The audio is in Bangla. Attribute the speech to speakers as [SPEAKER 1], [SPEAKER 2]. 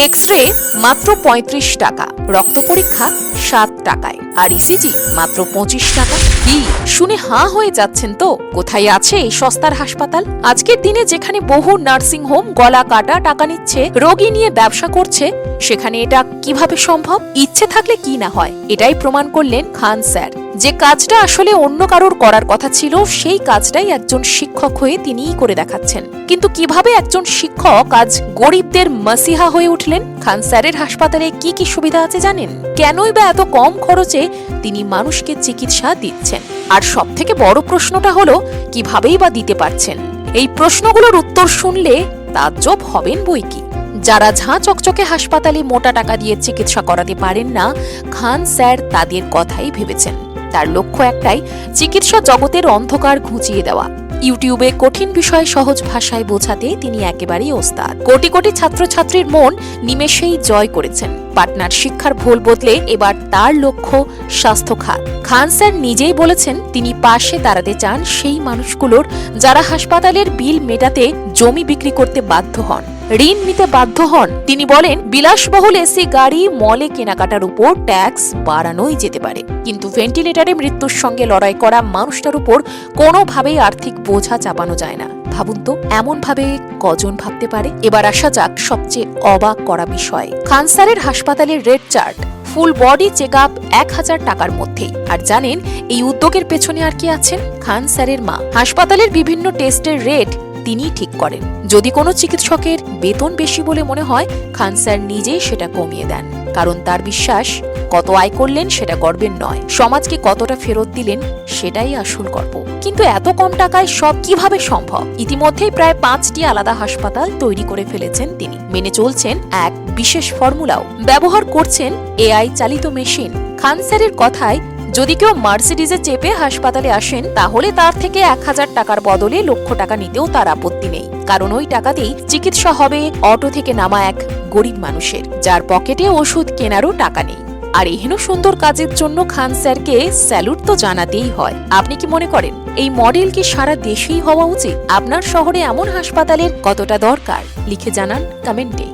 [SPEAKER 1] এক্স-রে মাত্র ৩৫ টাকা, রক্ত পরীক্ষা ৭ টাকায়, আর ইসিজি মাত্র ২৫ টাকা। কি শুনে হাঁ হয়ে যাচ্ছেন তো? কোথায় আছে এই সস্তার হাসপাতাল? আজকের দিনে যেখানে বহু নার্সিং হোম গলা কাটা টাকা নিচ্ছে, রোগী নিয়ে ব্যবসা করছে, সেখানে এটা কিভাবে সম্ভব? ইচ্ছে থাকলে কি না হয়, এটাই প্রমাণ করলেন খান স্যার। যে কাজটা আসলে অন্য কারোর করার কথা ছিল, সেই কাজটাই একজন শিক্ষক হয়ে তিনিই করে দেখাচ্ছেন। কিন্তু কিভাবে একজন শিক্ষক আজ গরিবদের মাসিহা হয়ে উঠলেন? খান স্যারের হাসপাতালে কি কি সুবিধা আছে জানেন? কেনই বা এত কম খরচে তিনি মানুষকে চিকিৎসা দিচ্ছেন? আর সব থেকে বড় প্রশ্নটা হলো, কিভাবেই বা দিতে পারছেন? এই প্রশ্নগুলোর উত্তর শুনলে তাজ্জব হবেন বই কি। যারা ঝাঁ চকচকে হাসপাতালে মোটা টাকা দিয়ে চিকিৎসা করাতে পারেন না, খান স্যার তাদের কথাই ভেবেছেন। তার লক্ষ্য একটাই, চিকিৎসা জগতের অন্ধকার ঘুচিয়ে দেওয়া। ইউটিউবে কঠিন বিষয় সহজ ভাষায় বোঝাতে তিনি একেবারেই ওস্তাদ। কোটি কোটি ছাত্রছাত্রীর মন নিমেষেই জয় করেছেন। পাটনার শিক্ষার ভুল বদলে এবার তার লক্ষ্য স্বাস্থ্য খাত। খান স্যার নিজেই বলেছেন, তিনি পাশে দাঁড়াতে চান সেই মানুষগুলোর যারা হাসপাতালের বিল মেটাতে জমি বিক্রি করতে বাধ্য হন, ঋণ নিতে বাধ্য হন। তিনি বলেন, বিলাসবহুল এসি গাড়ি, মলে কেনাকাটার উপর ট্যাক্স বাড়ানোই যেতে পারে, কিন্তু ভেন্টিলেটরে মৃত্যুর সঙ্গে লড়াই করা মানুষটার উপর কোনোভাবেই আর্থিক বোঝা চাপানো যায় না। ভাবুন তো, এমন ভাবে কজন ভাবতে পারে? এবার আসা যাক সবচেয়ে অবাক করা বিষয়। খান স্যারের হাসপাতালের rate chart, full body check up ১,০০০ টাকার মধ্যেই। আর জানেন এই উদ্যোগের পেছনে আর কি আছেন? খান স্যারের মা। হাসপাতালের বিভিন্ন টেস্টের রেট তিনিই ঠিক করেন। যদি কোনো চিকিৎসকের বেতন বেশি বলে মনে হয়, খান স্যার নিজেই সেটা কমিয়ে দেন। কারণ তার বিশ্বাস, কত আয় করলেন সেটা গর্বের নয়, সমাজকে কতটা ফেরত দিলেন সেটাই আসল গর্ব। কিন্তু এত কম টাকায় সব কিভাবে সম্ভব? ইতিমধ্যেই প্রায় ৫টি আলাদা হাসপাতাল তৈরি করে ফেলেছেন তিনি। মেনে চলছেন এক বিশেষ ফর্মুলাও, ব্যবহার করছেন এআই চালিত মেশিন। খান স্যারের কথায়, যদি কেউ মার্সিডিজে চেপে হাসপাতালে আসেন, তাহলে তার থেকে ১,০০০ টাকার বদলে লক্ষ টাকা নিতেও তার আপত্তি নেই। কারণ ওই টাকাতেই চিকিৎসা হবে অটো থেকে নামা এক গরিব মানুষের, যার পকেটে ওষুধ কেনারও টাকা নেই। আর এহেন সুন্দর কাজের জন্য খান স্যারকে স্যালুট তো জানাতেই হয়। আপনি কি মনে করেন এই মডেল কি সারা দেশেই হওয়া উচিত? আপনার শহরে এমন হাসপাতালের কতটা দরকার? লিখে জানান কমেন্টে।